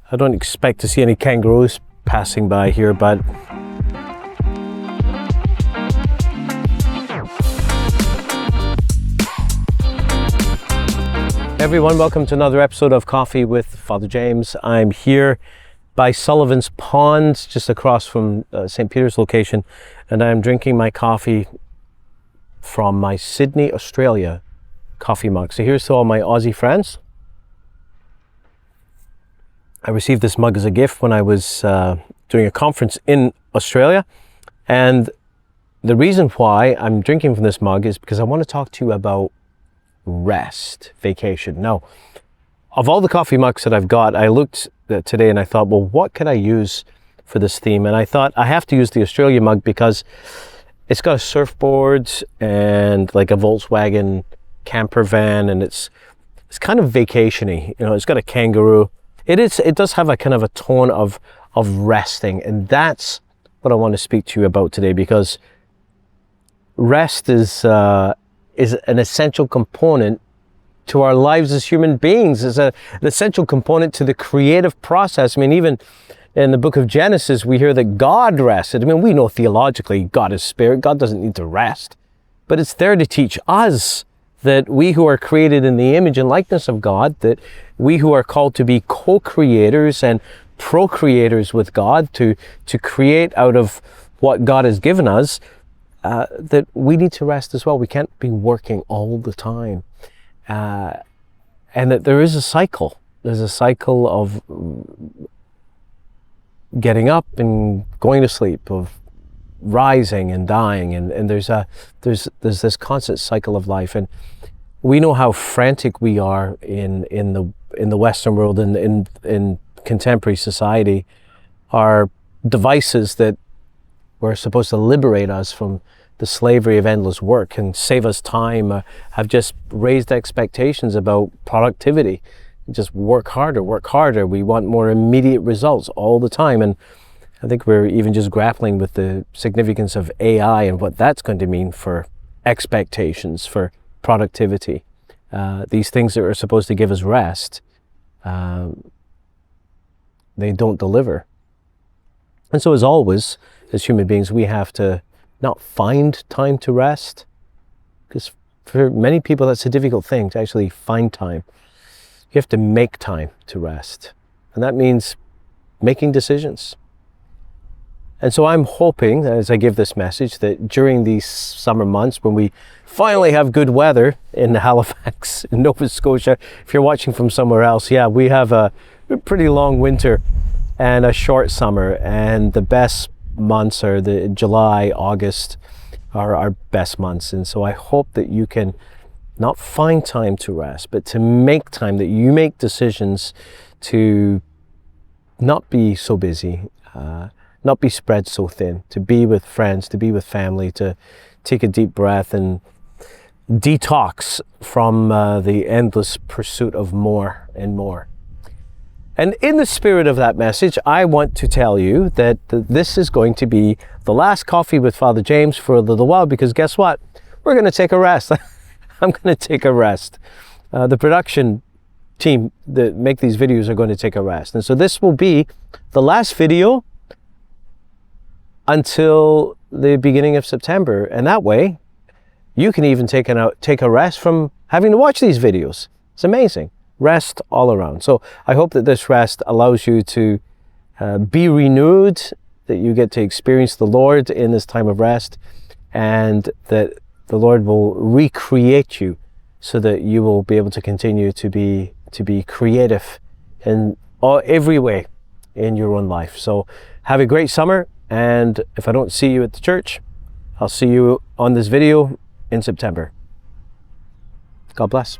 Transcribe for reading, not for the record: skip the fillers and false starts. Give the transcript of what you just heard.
I don't expect to see any kangaroos passing by here, but everyone, welcome to another episode of Coffee with Father James. I'm here by Sullivan's Pond, just across from St. Peter's location, and I'm drinking my coffee from my Sydney, Australia coffee mug. So here's to all my Aussie friends. I received this mug as a gift when I was doing a conference in Australia, and the reason why I'm drinking from this mug is because I want to talk to you about rest, vacation. Now, of all the coffee mugs that I've got, I looked today and I thought, well, what could I use for this theme? And I thought I have to use the Australia mug because it's got a surfboard and like a Volkswagen camper van, and it's kind of vacationy. You know, it's got a kangaroo. It does have a kind of a tone of resting, and that's what I want to speak to you about today, because rest is an essential component to our lives as human beings. It's an essential component to the creative process. I mean, even in the book of Genesis, we hear that God rested. I mean, we know theologically God is spirit. God doesn't need to rest, but it's there to teach us that we who are created in the image and likeness of God, that we who are called to be co-creators and procreators with God, to create out of what God has given us, that we need to rest as well. We can't be working all the time. And that there is a cycle. There's a cycle of getting up and going to sleep, of rising and dying, and there's this constant cycle of life. And we know how frantic we are in the Western world, and in contemporary society. Our devices that were supposed to liberate us from the slavery of endless work and save us time have just raised expectations about productivity. Just work harder. We want more immediate results all the time. And I think we're even just grappling with the significance of AI and what that's going to mean for expectations, for productivity. These things that are supposed to give us rest, they don't deliver. And so as always, as human beings, we have to not find time to rest, because for many people that's a difficult thing, to actually find time. You have to make time to rest, and that means making decisions. And so I'm hoping, as I give this message, that during these summer months, when we finally have good weather in Halifax, in Nova Scotia, if you're watching from somewhere else, yeah, we have a pretty long winter and a short summer, and the best months are the July, August are our best months. And so I hope that you can not find time to rest, but to make time, that you make decisions to not be so busy, not be spread so thin, to be with friends, to be with family, to take a deep breath and detox from the endless pursuit of more and more. And in the spirit of that message, I want to tell you that this is going to be the last Coffee with Father James for a little while, because guess what? We're going to take a rest. I'm going to take a rest. The production team that make these videos are going to take a rest. And so this will be the last video until the beginning of September. And that way, you can even take a rest from having to watch these videos. It's amazing. Rest all around. So I hope that this rest allows you to be renewed, that you get to experience the Lord in this time of rest, and that the Lord will recreate you so that you will be able to continue to be creative in every way in your own life. So have a great summer, and if I don't see you at the church, I'll see you on this video in September. God bless.